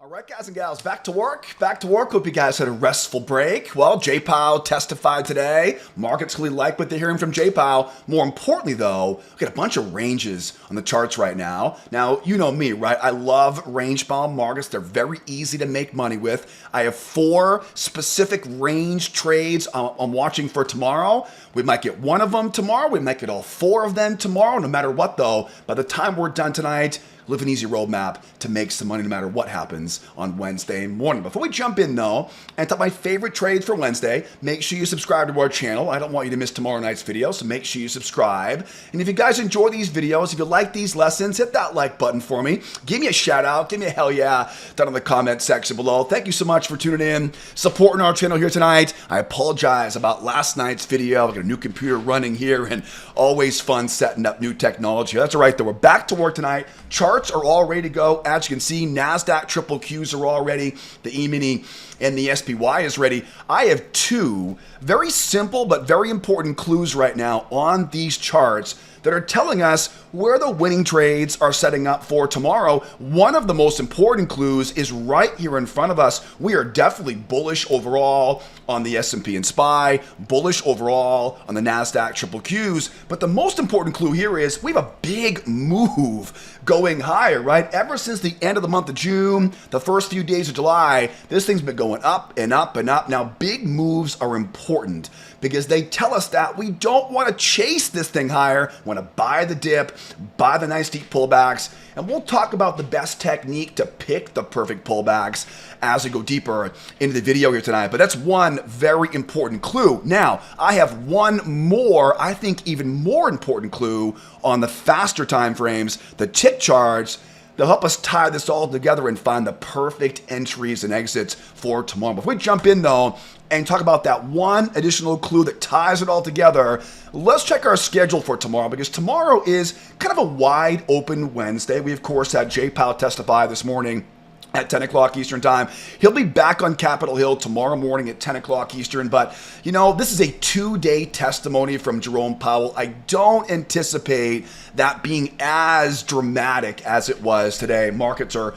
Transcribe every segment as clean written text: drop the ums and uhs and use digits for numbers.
All right, guys and gals, back to work. Back to work. Hope you guys had a restful break. Well, Jay Powell testified today. Markets really like what they're hearing from Jay Powell. More importantly, though, we got a bunch of ranges on the charts right now. Now, you know me, right? I love range-bound markets. They're very easy to make money with. I have 4 specific range trades I'm watching for tomorrow. We might get one of them tomorrow. We might get all 4 of them tomorrow. No matter what, though, by the time we're done tonight, live an easy roadmap to make some money no matter what happens on Wednesday morning. Before we jump in, though, and talk my favorite trades for Wednesday, make sure you subscribe to our channel. I don't want you to miss tomorrow night's video, so make sure you subscribe. And if you guys enjoy these videos, if you like these lessons, hit that like button for me. Give me a shout out. Give me a hell yeah down in the comment section below. Thank you so much for tuning in, supporting our channel here tonight. I apologize about last night's video. I got a new computer running here and always fun setting up new technology. That's all right, though. We're back to work tonight. Charts are all ready to go. As you can see, NASDAQ triple Qs are all ready. The E-mini and the SPY is ready. I have 2 very simple but very important clues right now on these charts that are telling us where the winning trades are setting up for tomorrow. One of the most important clues is right here in front of us. We are definitely bullish overall on the S&P and SPY, bullish overall on the NASDAQ triple Qs. But the most important clue here is we have a big move going higher, right? Ever since the end of the month of June, the first few days of July, this thing's been going up and up and up. Now, big moves are important because they tell us that we don't want to chase this thing higher. We want to buy the dip, buy the nice deep pullbacks, and we'll talk about the best technique to pick the perfect pullbacks as we go deeper into the video here tonight. But that's one very important clue. Now, I have one more, I think even more important clue on the faster time frames, the tick charts. They'll help us tie this all together and find the perfect entries and exits for tomorrow. Before we jump in, though, and talk about that one additional clue that ties it all together, let's check our schedule for tomorrow, because tomorrow is kind of a wide open Wednesday. We, of course, had Jay Powell testify this morning at 10 o'clock Eastern time. He'll be back on Capitol Hill tomorrow morning at 10 o'clock Eastern. But, you know, this is a 2-day testimony from Jerome Powell. I don't anticipate that being as dramatic as it was today. Markets are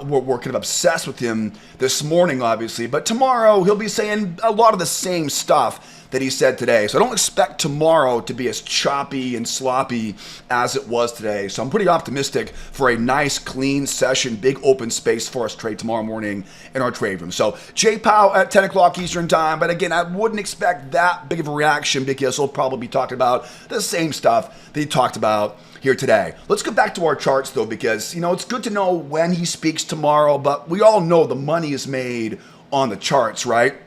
we're kind of obsessed with him this morning, obviously. But tomorrow he'll be saying a lot of the same stuff that he said today. So I don't expect tomorrow to be as choppy and sloppy as it was today. So I'm pretty optimistic for a nice, clean session, big open space for us to trade tomorrow morning in our trade room. So Jay Powell at 10 o'clock Eastern time. But again, I wouldn't expect that big of a reaction because he'll probably be talking about the same stuff that he talked about here today. Let's get back to our charts, though, because, you know, it's good to know when he speaks tomorrow, but we all know the money is made on the charts, right?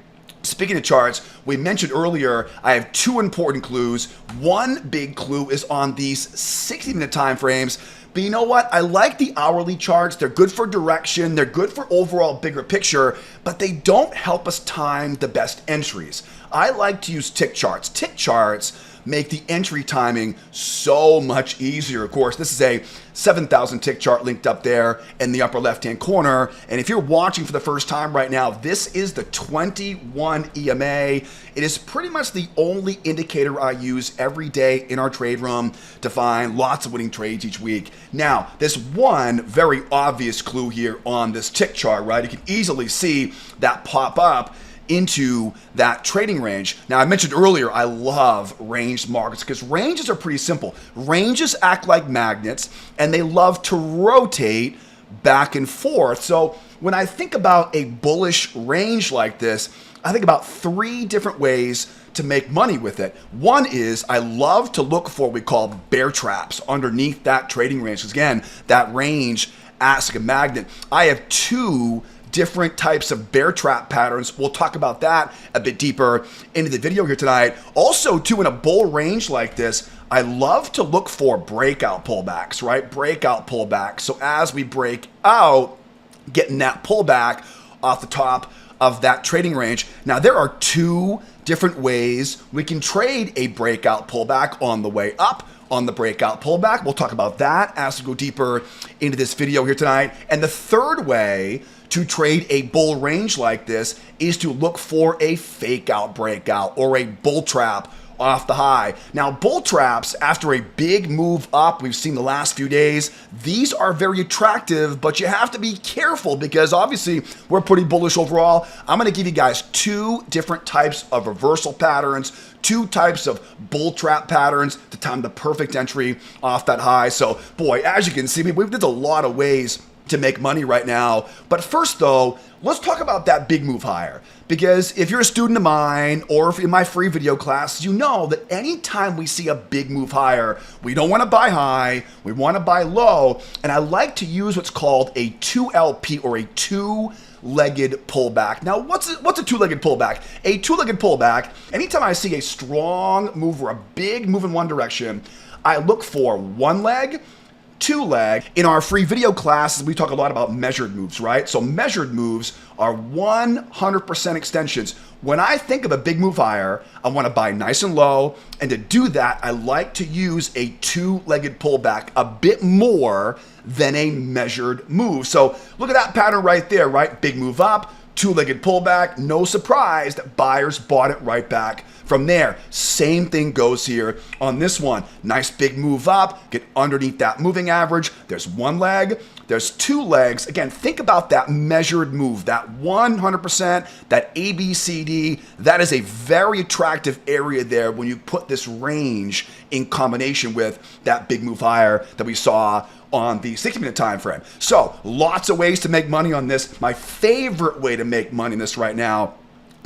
Speaking of charts, we mentioned earlier, I have 2 important clues. One big clue is on these 60-minute time frames. But you know what? I like the hourly charts. They're good for direction. They're good for overall bigger picture, but they don't help us time the best entries. I like to use tick charts. Tick charts make the entry timing so much easier. Of course, this is a 7,000 tick chart linked up there in the upper left-hand corner. And if you're watching for the first time right now, this is the 21 EMA. It is pretty much the only indicator I use every day in our trade room to find lots of winning trades each week. Now, there's one very obvious clue here on this tick chart, right? You can easily see that pop up into that trading range. Now, I mentioned earlier, I love ranged markets because ranges are pretty simple. Ranges act like magnets and they love to rotate back and forth. So when I think about a bullish range like this, I think about 3 different ways to make money with it. One is I love to look for what we call bear traps underneath that trading range. Because again, that range acts like a magnet. I have 2 different types of bear trap patterns. We'll talk about that a bit deeper into the video here tonight. Also, too, in a bull range like this, I love to look for breakout pullbacks, right? Breakout pullbacks. So as we break out, getting that pullback off the top of that trading range. Now, there are 2 different ways we can trade a breakout pullback on the way up, on the breakout pullback. We'll talk about that as we go deeper into this video here tonight. And the third way to trade a bull range like this is to look for a fake out breakout or a bull trap off the high. Now, bull traps, after a big move up we've seen the last few days, these are very attractive, but you have to be careful because obviously we're pretty bullish overall. I'm going to give you guys two different types of reversal patterns, two types of bull trap patterns to time the perfect entry off that high. So, boy, as you can see, there's a lot of ways to make money right now. But first, though, let's talk about that big move higher. Because if you're a student of mine or if in my free video class, you know that anytime we see a big move higher, we don't want to buy high, we want to buy low. And I like to use what's called a 2LP or a two-legged pullback. Now, what's a two-legged pullback? A two-legged pullback, anytime I see a strong move or a big move in one direction, I look for one leg, two leg. In our free video classes, we talk a lot about measured moves, right? So measured moves are 100% extensions. When I think of a big move higher, I want to buy nice and low. And to do that, I like to use a two-legged pullback a bit more than a measured move. So look at that pattern right there, right? Big move up, two-legged pullback. No surprise that buyers bought it right back from there. Same thing goes here on this one. Nice big move up, get underneath that moving average. There's one leg, there's two legs. Again, think about that measured move, that 100%, that ABCD. That is a very attractive area there when you put this range in combination with that big move higher that we saw on the 60-minute time frame. So lots of ways to make money on this. My favorite way to make money in this right now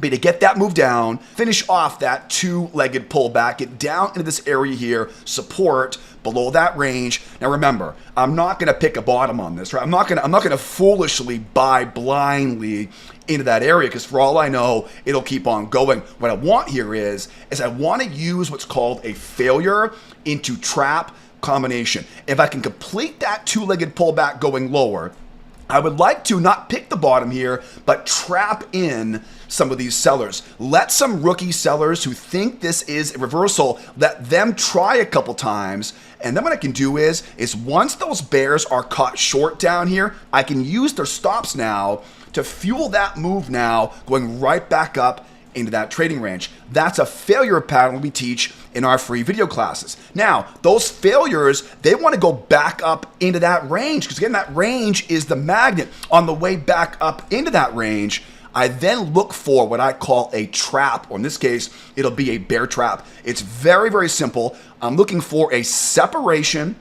be to get that move down, finish off that two-legged pullback, get down into this area here, support below that range. Now remember, I'm not going to pick a bottom on this, right? I'm not going to foolishly buy blindly into that area because for all I know, it'll keep on going. What I want here is I want to use what's called a failure into trap combination. If I can complete that two-legged pullback going lower, I would like to not pick the bottom here, but trap in some of these sellers. Let some rookie sellers who think this is a reversal, let them try a couple times. And then what I can do is once those bears are caught short down here, I can use their stops now to fuel that move now, going right back up into that trading range. That's a failure pattern we teach in our free video classes. Now, those failures, they want to go back up into that range because again, that range is the magnet. On the way back up into that range, I then look for what I call a trap, or in this case, it'll be a bear trap. It's very, very simple. I'm looking for a separation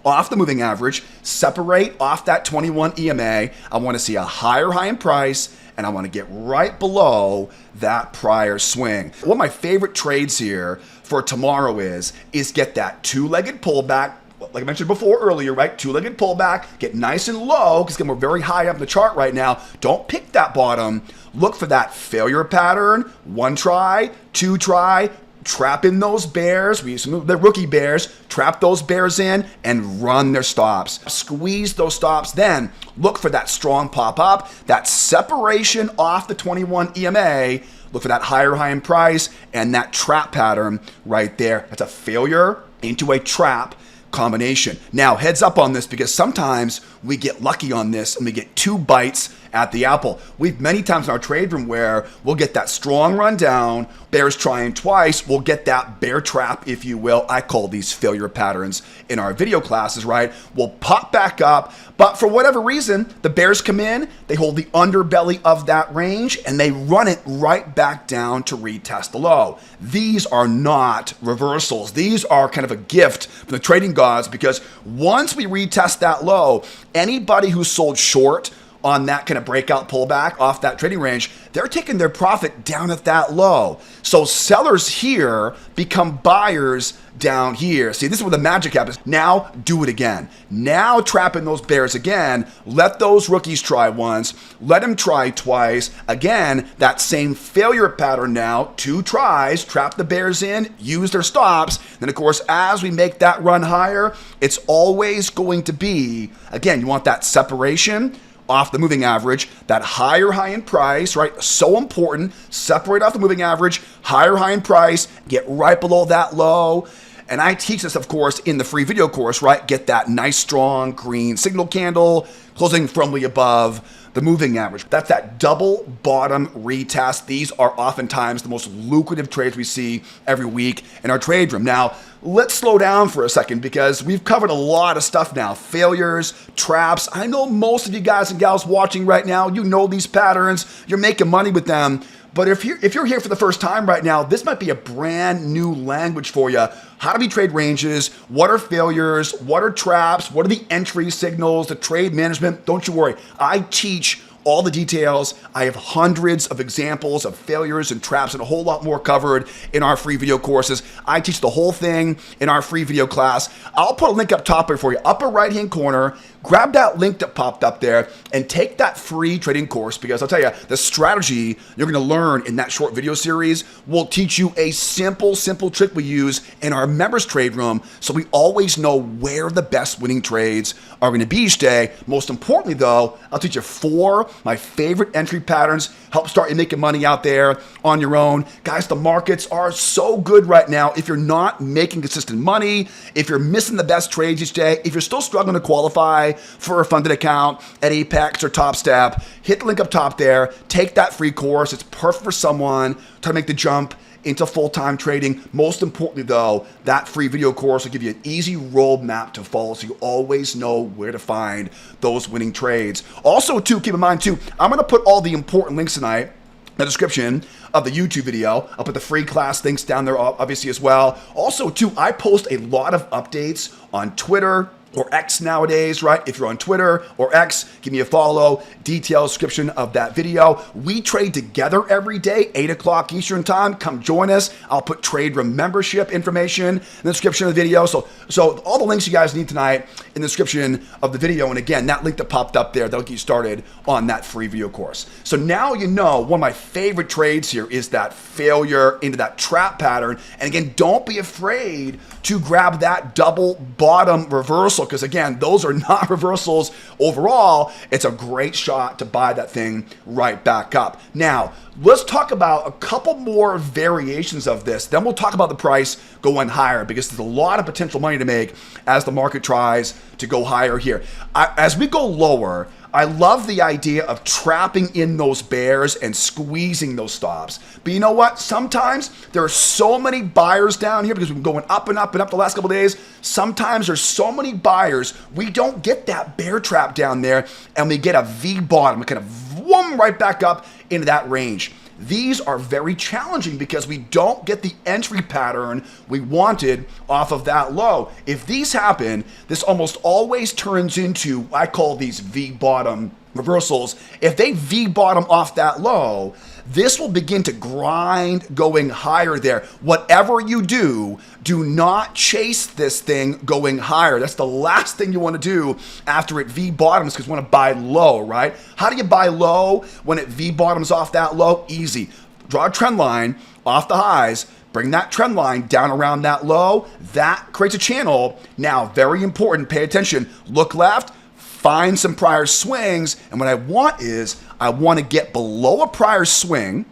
off the moving average, separate off that 21 EMA. I want to see a higher high in price, and I want to get right below that prior swing. One of my favorite trades here for tomorrow is get that two-legged pullback, like I mentioned before earlier, right? Two-legged pullback, get nice and low, because we're very high up in the chart right now. Don't pick that bottom. Look for that failure pattern. One try, two try, trap in those bears. We use some of the rookie bears, trap those bears in and run their stops. Squeeze those stops, then look for that strong pop up, that separation off the 21 EMA, look for that higher high in price and that trap pattern right there. That's a failure into a trap combination. Now, heads up on this because sometimes we get lucky on this and we get two bites at the apple. We've many times in our trade room where we'll get that strong run down, bears trying twice, we'll get that bear trap, if you will. I call these failure patterns in our video classes, right? We'll pop back up, but for whatever reason, the bears come in, they hold the underbelly of that range, and they run it right back down to retest the low. These are not reversals. These are kind of a gift from the trading gods because once we retest that low, anybody who sold short on that kind of breakout pullback off that trading range, they're taking their profit down at that low. So sellers here become buyers down here. See, this is where the magic happens. Now do it again. Now trap in those bears again. Let those rookies try once. Let them try twice. Again, that same failure pattern now. Two tries, trap the bears in, use their stops. Then of course, as we make that run higher, it's always going to be, again, you want that separation off the moving average, that higher high in price, right? So important. Separate off the moving average, higher high in price, get right below that low. And I teach this, of course, in the free video course, right? Get that nice, strong green signal candle, closing firmly above the moving average. That's that double bottom retest. These are oftentimes the most lucrative trades we see every week in our trade room. Now, let's slow down for a second because we've covered a lot of stuff now. Failures, traps. I know most of you guys and gals watching right now, you know these patterns. You're making money with them. But if you're here for the first time right now, this might be a brand new language for you. How do we trade ranges? What are failures? What are traps? What are the entry signals, the trade management? Don't you worry. I teach all the details. I have hundreds of examples of failures and traps and a whole lot more covered in our free video courses. I teach the whole thing in our free video class. I'll put a link up top here for you, upper right-hand corner. Grab that link that popped up there and take that free trading course, because I'll tell you, the strategy you're going to learn in that short video series will teach you a simple trick we use in our members trade room, so we always know where the best winning trades are going to be each day. Most importantly though, I'll teach you 4 my favorite entry patterns, help start you making money out there on your own. Guys, the markets are so good right now. If you're not making consistent money, if you're missing the best trades each day, if you're still struggling to qualify for a funded account at Apex or Top Step, hit the link up top there. Take that free course. It's perfect for someone trying to make the jump into full-time trading. Most importantly though, that free video course will give you an easy roadmap to follow so you always know where to find those winning trades. Also too, keep in mind too, I'm going to put all the important links tonight in the description of the YouTube video. I'll put the free class links down there obviously as well. Also too, I post a lot of updates on Twitter or X nowadays, right? If you're on Twitter or X, give me a follow. Detailed description of that video. We trade together every day, 8 o'clock Eastern time. Come join us. I'll put trade room membership information in the description of the video. So all the links you guys need tonight in the description of the video. And again, that link that popped up there, that'll get you started on that free video course. So now you know one of my favorite trades here is that failure into that trap pattern. And again, don't be afraid to grab that double bottom reversal, because again, those are not reversals overall. It's a great shot to buy that thing right back up. Now, let's talk about a couple more variations of this. Then we'll talk about the price going higher, because there's a lot of potential money to make as the market tries to go higher here. As we go lower, I love the idea of trapping in those bears and squeezing those stops. But you know what? Sometimes there are so many buyers down here because we've been going up and up and up the last couple of days. Sometimes there's so many buyers, we don't get that bear trap down there and we get a V bottom. We kind of vroom right back up into that range. These are very challenging because we don't get the entry pattern we wanted off of that low. If these happen, this almost always turns into, I call these V bottom reversals. If they V bottom off that low, this will begin to grind going higher there. Whatever you do, do not chase this thing going higher. That's the last thing you want to do after it V bottoms, because you want to buy low, right? How do you buy low when it V bottoms off that low? Easy. Draw a trend line off the highs, bring that trend line down around that low. That creates a channel. Now, very important, pay attention. Look left, find some prior swings, and what I want is I want to get below a prior swing,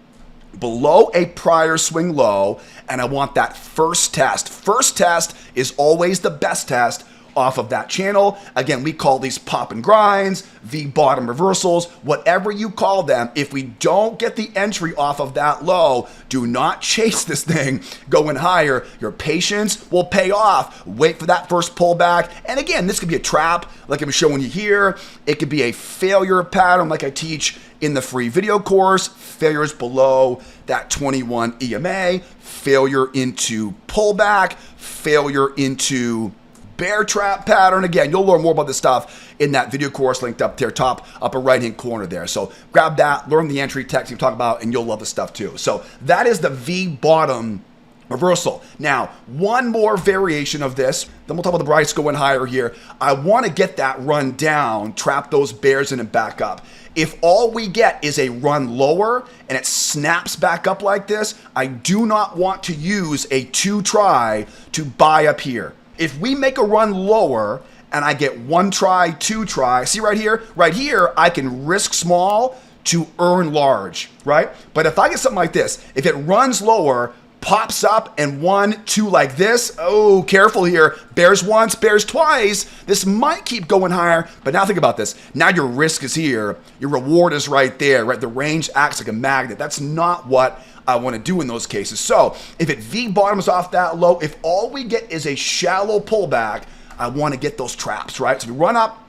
below a prior swing low, and I want that first test. First test is always the best test off of that channel. Again, we call these pop and grinds, V bottom reversals, whatever you call them. If we don't get the entry off of that low, do not chase this thing going higher. Your patience will pay off. Wait for that first pullback. And again, this could be a trap like I'm showing you here. It could be a failure pattern like I teach in the free video course. Failures below that 21 EMA, failure into pullback, failure into bear trap pattern. Again, you'll learn more about this stuff in that video course linked up there, top upper right hand corner there. So grab that, learn the entry text we talk about, and you'll love the stuff too. So that is the V bottom reversal. Now, one more variation of this, then we'll talk about the price going higher here. I want to get that run down, trap those bears in and back up. If all we get is a run lower and it snaps back up like this, I do not want to use a 2 try to buy up here. If we make a run lower and I get 1 try, 2 try, see right here, I can risk small to earn large, right? But if I get something like this, if it runs lower, pops up and 1, 2 like this. Oh, careful here. Bears once, bears twice. This might keep going higher, but now think about this. Now your risk is here. Your reward is right there, right? The range acts like a magnet. That's not what I want to do in those cases. So if it V bottoms off that low, if all we get is a shallow pullback, I want to get those traps, right? So we run up,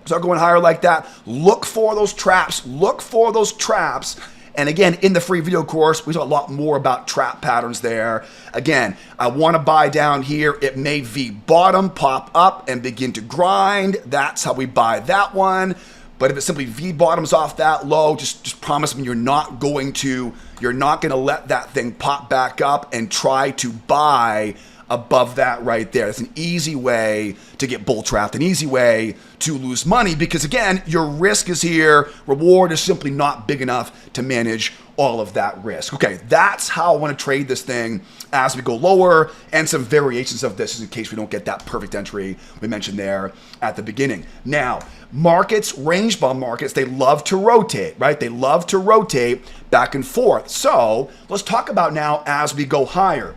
start going higher like that. Look for those traps. Look for those traps. And again, in the free video course, we talk a lot more about trap patterns there. Again, I want to buy down here. It may V bottom, pop up, and begin to grind. That's how we buy that one. But if it simply V bottoms off that low, just promise me you're not going to let that thing pop back up and try to buy above that right there. It's an easy way to get bull trapped, an easy way to lose money because, again, your risk is here. Reward is simply not big enough to manage all of that risk. Okay, that's how I want to trade this thing as we go lower, and some variations of this in case we don't get that perfect entry we mentioned there at the beginning. Now, markets, range bound markets, they love to rotate, right? They love to rotate back and forth. So let's talk about now as we go higher.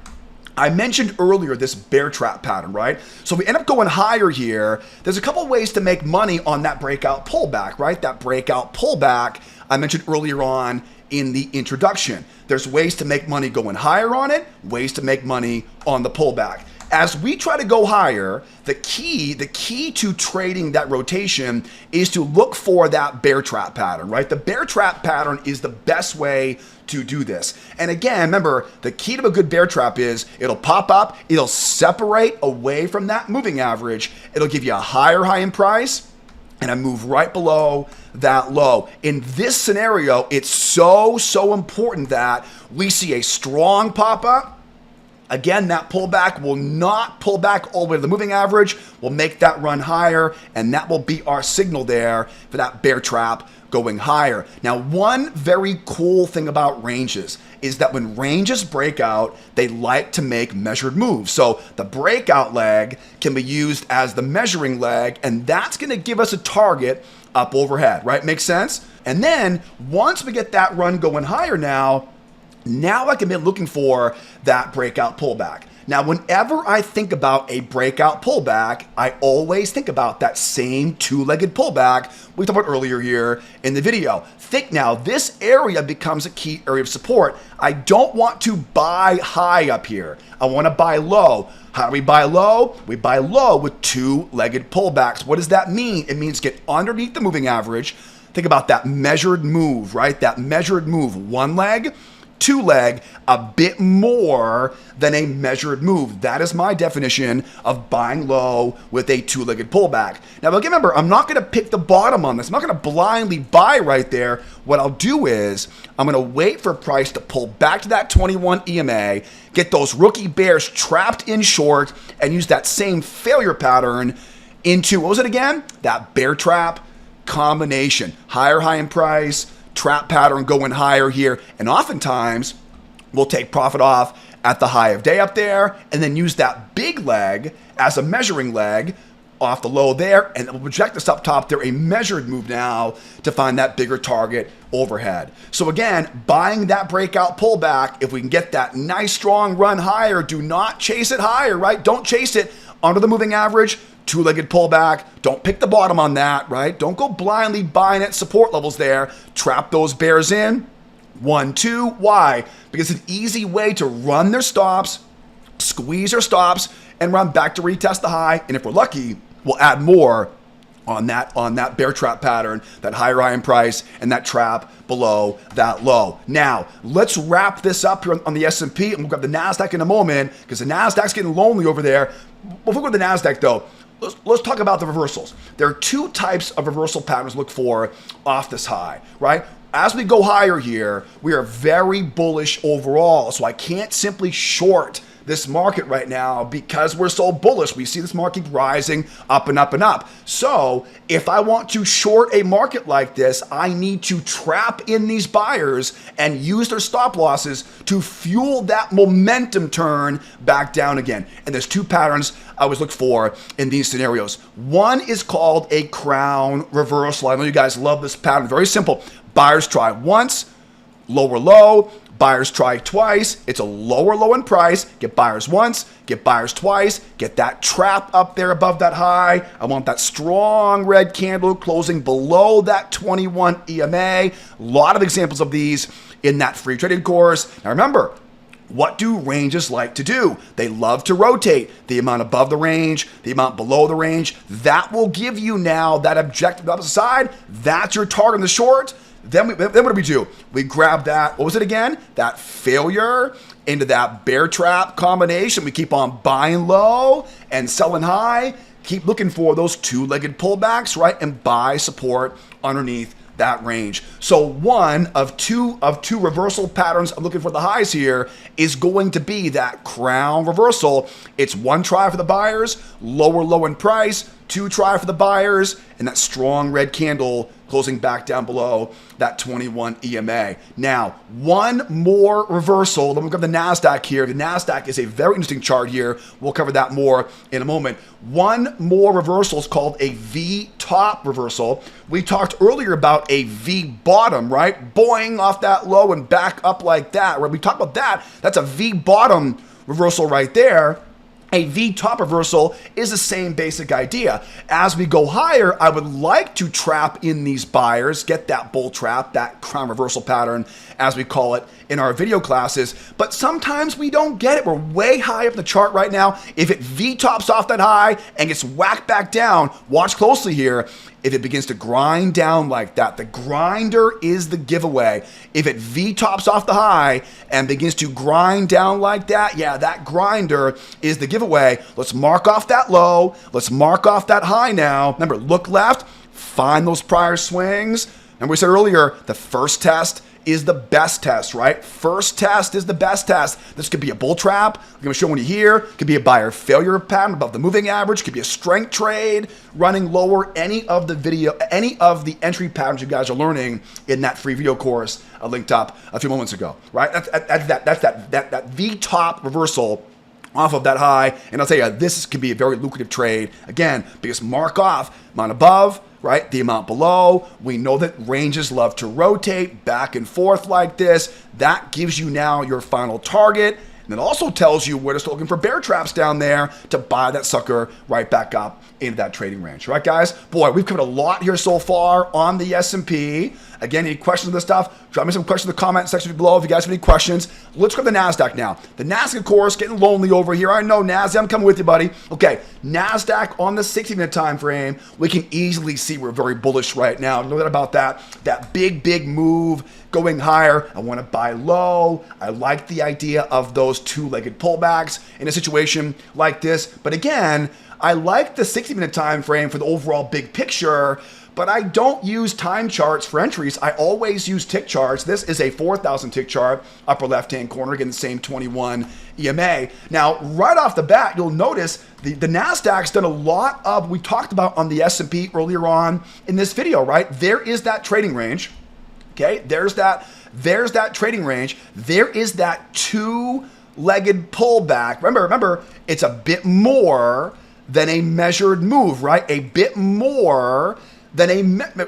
I mentioned earlier this bear trap pattern, right? So we end up going higher here. There's a couple ways to make money on that breakout pullback, right? That breakout pullback I mentioned earlier on in the introduction. There's ways to make money going higher on it, ways to make money on the pullback. As we try to go higher, the key to trading that rotation is to look for that bear trap pattern, right? The bear trap pattern is the best way to do this. And again, remember, the key to a good bear trap is it'll pop up, it'll separate away from that moving average, it'll give you a higher high in price, and I move right below that low. In this scenario, it's so important that we see a strong pop up. Again, that pullback will not pull back all the way to the moving average. We'll make that run higher, and that will be our signal there for that bear trap going higher. Now, one very cool thing about ranges is that when ranges break out, they like to make measured moves. So the breakout leg can be used as the measuring leg, and that's going to give us a target up overhead, right? Makes sense? And then once we get that run going higher now I can be looking for that breakout pullback. Now, whenever I think about a breakout pullback, I always think about that same two-legged pullback we talked about earlier here in the video. Think now, this area becomes a key area of support. I don't want to buy high up here. I want to buy low. How do we buy low? We buy low with two-legged pullbacks. What does that mean? It means get underneath the moving average. Think about that measured move, right? That measured move, one leg, two leg, a bit more than a measured move. That is my definition of buying low with a two-legged pullback. Now, again, remember, I'm not going to pick the bottom on this. I'm not going to blindly buy right there. What I'll do is I'm going to wait for price to pull back to that 21 EMA, get those rookie bears trapped in short, and use that same failure pattern into, what was it again? That bear trap combination. Higher high in price, trap pattern going higher here, and oftentimes we'll take profit off at the high of day up there and then use that big leg as a measuring leg off the low there, and we'll project this up top there, a measured move now to find that bigger target overhead. So again, buying that breakout pullback, if we can get that nice strong run higher, do not chase it higher, right? Don't chase it under the moving average. Two-legged pullback. Don't pick the bottom on that, right? Don't go blindly buying at support levels there. Trap those bears in. 1, 2. Why? Because it's an easy way to run their stops, squeeze their stops, and run back to retest the high. And if we're lucky, we'll add more on that bear trap pattern, that higher high in price, and that trap below that low. Now, let's wrap this up here on the S&P, and we'll grab the NASDAQ in a moment, because the NASDAQ's getting lonely over there. Before we go to the NASDAQ, though, let's talk about the reversals. There are two types of reversal patterns to look for off this high, right? As we go higher here, we are very bullish overall, so I can't simply short this market right now because we're so bullish. We see this market rising up and up and up. So if I want to short a market like this, I need to trap in these buyers and use their stop losses to fuel that momentum turn back down again. And there's two patterns I always look for in these scenarios. One is called a crown reversal. I know you guys love this pattern. Very simple. Buyers try once, lower low. Buyers try twice. It's a lower low in price. Get buyers once, get buyers twice, get that trap up there above that high. I want that strong red candle closing below that 21 EMA. A lot of examples of these in that free trading course. Now remember, what do ranges like to do? They love to rotate. The amount above the range, the amount below the range. That will give you now that objective on the opposite side. That's your target in the short. Then what do we do? We grab that, what was it again? That failure into that bear trap combination. We keep on buying low and selling high. Keep looking for those two-legged pullbacks, right? And buy support underneath that range. So one of two reversal patterns I'm looking for the highs here is going to be that crown reversal. It's one try for the buyers, lower low in price, two try for the buyers, and that strong red candle closing back down below that 21 EMA. Now, one more reversal. Let me grab the NASDAQ here. The NASDAQ is a very interesting chart here. We'll cover that more in a moment. One more reversal is called a V-top reversal. We talked earlier about a V-bottom, right? Boing off that low and back up like that. When we talk about that, that's a V-bottom reversal right there. A V-top reversal is the same basic idea. As we go higher, I would like to trap in these buyers, get that bull trap, that crown reversal pattern, as we call it in our video classes. But sometimes we don't get it. We're way high up in the chart right now. If it V-tops off that high and gets whacked back down, watch closely here. If it begins to grind down like that, the grinder is the giveaway. If it V-tops off the high and begins to grind down like that, yeah, that grinder is the giveaway. Let's mark off that low. Let's mark off that high now. Remember, look left, find those prior swings. And we said earlier, the first test is the best test, right? First test is the best test. This could be a bull trap. I'm going to show one here. It could be a buyer failure pattern above the moving average. It could be a strength trade running lower. Any of the entry patterns you guys are learning in that free video course I linked up a few moments ago, right? That's that V-top reversal off of that high. And I'll tell you, this could be a very lucrative trade. Again, because mark off amount above, right? The amount below. We know that ranges love to rotate back and forth like this. That gives you now your final target. And it also tells you where to start looking for bear traps down there to buy that sucker right back up into that trading range. Right, guys? Boy, we've covered a lot here so far on the S&P. Again, any questions on this stuff? Drop me some questions in the comment section below if you guys have any questions. Let's go to the NASDAQ now. The NASDAQ, of course, getting lonely over here. I know, NASDAQ, I'm coming with you, buddy. Okay, NASDAQ on the 60-minute time frame, we can easily see we're very bullish right now. No doubt about that. That big move going higher. I want to buy low. I like the idea of those two-legged pullbacks in a situation like this. But again, I like the 60-minute time frame for the overall big picture, but I don't use time charts for entries. I always use tick charts. This is a 4,000 tick chart, upper left-hand corner, again, the same 21 EMA. Now, right off the bat, you'll notice the NASDAQ's done a lot of, we talked about on the S&P earlier on in this video, right? There is that trading range. Okay, there's that trading range. There is that two-legged pullback. Remember, it's a bit more than a measured move, right? A bit more than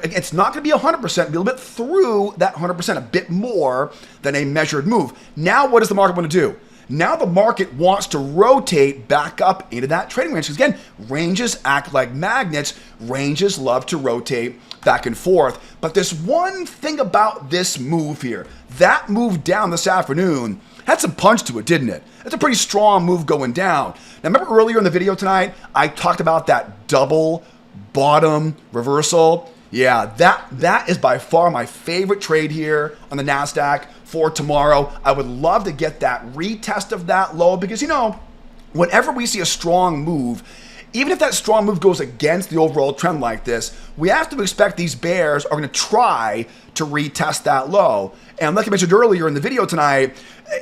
it's not going to be 100%, be a little bit through that 100%, a bit more than a measured move. Now, what does the market want to do? Now the market wants to rotate back up into that trading range. Because again, ranges act like magnets. Ranges love to rotate back and forth. But there's one thing about this move here. That move down this afternoon had some punch to it, didn't it? It's a pretty strong move going down. Now remember earlier in the video tonight, I talked about that double bottom reversal. Yeah, that is by far my favorite trade here on the NASDAQ for tomorrow. I would love to get that retest of that low because, you know, whenever we see a strong move, even if that strong move goes against the overall trend like this, we have to expect these bears are going to try to retest that low. And like I mentioned earlier in the video tonight,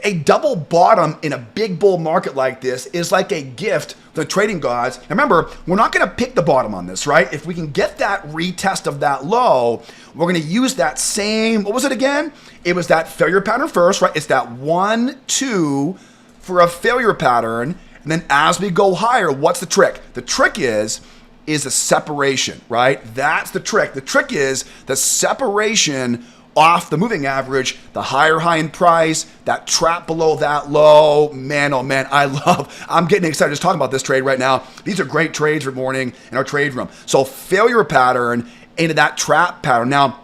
a double bottom in a big bull market like this is like a gift to the trading gods. Now remember, we're not going to pick the bottom on this, right? If we can get that retest of that low, we're going to use that same, what was it again? It was that failure pattern first, right? It's that 1, 2 for a failure pattern. And then as we go higher, what's the trick? The trick is a separation, right? That's the trick. The trick is the separation off the moving average, the higher high in price, that trap below that low. Man, oh man, I'm getting excited just talking about this trade right now. These are great trades for morning in our trade room. So failure pattern into that trap pattern. Now,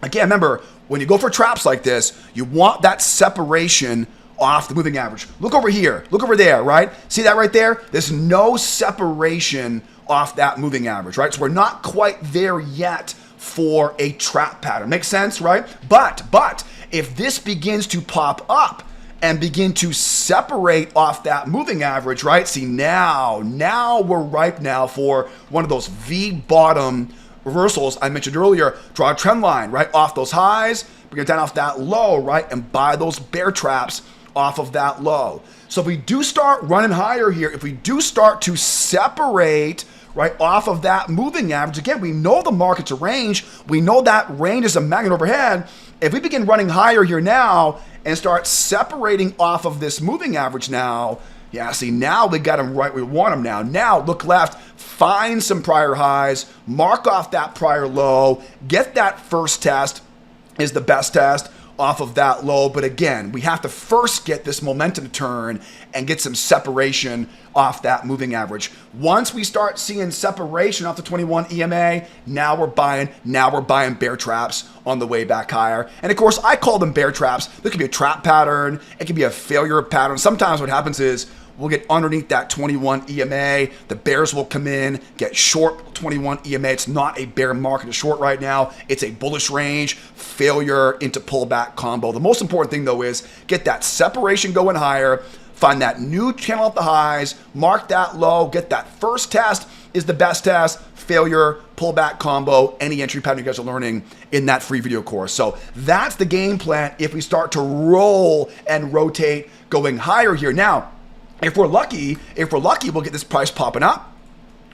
again, remember, when you go for traps like this, you want that separation off the moving average. Look over here, look over there, right? See that right there? There's no separation off that moving average, right? So we're not quite there yet for a trap pattern. Makes sense, right? But if this begins to pop up and begin to separate off that moving average, right? See, now we're ripe now for one of those V bottom reversals I mentioned earlier. Draw a trend line, right? Off those highs, bring it down off that low, right? And buy those bear traps off of that low. So if we do start running higher here, if we do start to separate right off of that moving average, again, we know the market's a range. We know that range is a magnet overhead. If we begin running higher here now and start separating off of this moving average now, yeah, see, now we got them right where we want them now. Now, look left, find some prior highs, mark off that prior low, get that first test is the best test off of that low. But again, we have to first get this momentum to turn and get some separation off that moving average. Once we start seeing separation off the 21 EMA, now we're buying bear traps on the way back higher. And of course, I call them bear traps. There could be a trap pattern. It could be a failure pattern. Sometimes what happens is we'll get underneath that 21 EMA. The bears will come in, get short 21 EMA. It's not a bear market to short right now. It's a bullish range, failure into pullback combo. The most important thing though is get that separation going higher, find that new channel at the highs, mark that low, get that first test is the best test, failure, pullback combo, any entry pattern you guys are learning in that free video course. So that's the game plan if we start to roll and rotate going higher here. Now, if we're lucky, we'll get this price popping up.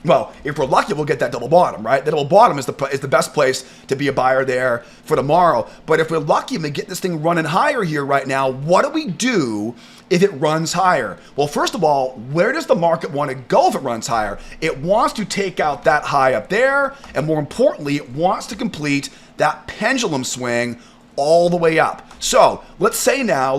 Well, if we're lucky, we'll get that double bottom, right? The double bottom is the best place to be a buyer there for tomorrow. But if we're lucky and we get this thing running higher here right now, what do we do if it runs higher? Well, first of all, where does the market want to go if it runs higher? It wants to take out that high up there, and more importantly, it wants to complete that pendulum swing all the way up. So let's say now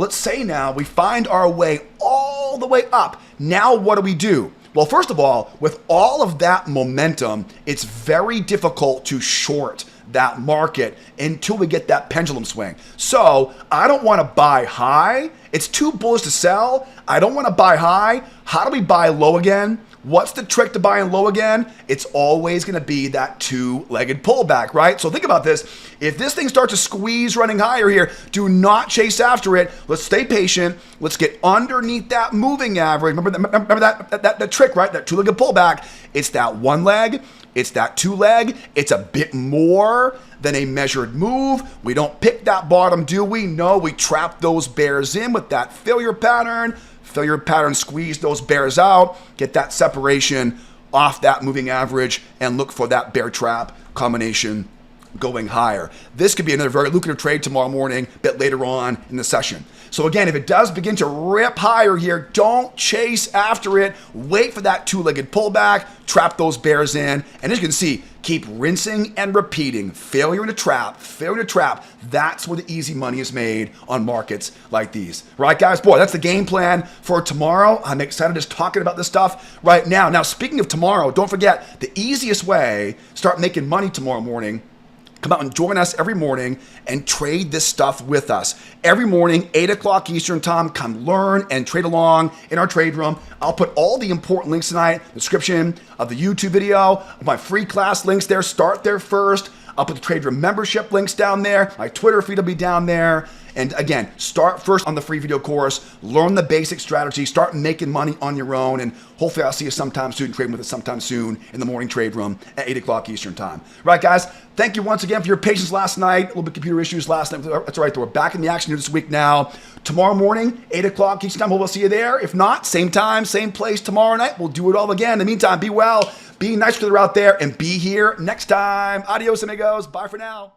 we find our way all the way up. Now what do? Well, first of all, with all of that momentum, it's very difficult to short that market until we get that pendulum swing. So I don't want to buy high. It's too bullish to sell. I don't want to buy high. How do we buy low again? What's the trick to buying low again? It's always going to be that two-legged pullback, right? So think about this. If this thing starts to squeeze running higher here, do not chase after it. Let's stay patient. Let's get underneath that moving average. Remember that trick, right? That two-legged pullback. It's that one leg. It's that two leg. It's a bit more than a measured move. We don't pick that bottom, do we? No, we trap those bears in with that failure pattern. Failure pattern, squeeze those bears out, get that separation off that moving average, and look for that bear trap combination going higher. This could be another very lucrative trade tomorrow morning, a bit later on in the session. So again, if it does begin to rip higher here, don't chase after it. Wait for that two-legged pullback, trap those bears in, and as you can see, keep rinsing and repeating. Failure in a trap, failure in a trap. That's where the easy money is made on markets like these. Right, guys? Boy, that's the game plan for tomorrow. I'm excited just talking about this stuff right now. Now, speaking of tomorrow, don't forget the easiest way to start making money tomorrow morning. Come out and join us every morning and trade this stuff with us. Every morning, 8 o'clock Eastern time, come learn and trade along in our trade room. I'll put all the important links tonight, description of the YouTube video, my free class links there. Start there first. I'll put the trade room membership links down there. My Twitter feed will be down there. And again, start first on the free video course, learn the basic strategy, start making money on your own, and hopefully I'll see you sometime soon, trading with us sometime soon in the morning trade room at 8 o'clock Eastern time. Right, guys? Thank you once again for your patience last night. A little bit of computer issues last night. That's all right, though. We're back in the action here this week now. Tomorrow morning, 8 o'clock Eastern time, we'll see you there. If not, same time, same place tomorrow night. We'll do it all again. In the meantime, be well, be nice to the out there, and be here next time. Adios, amigos. Bye for now.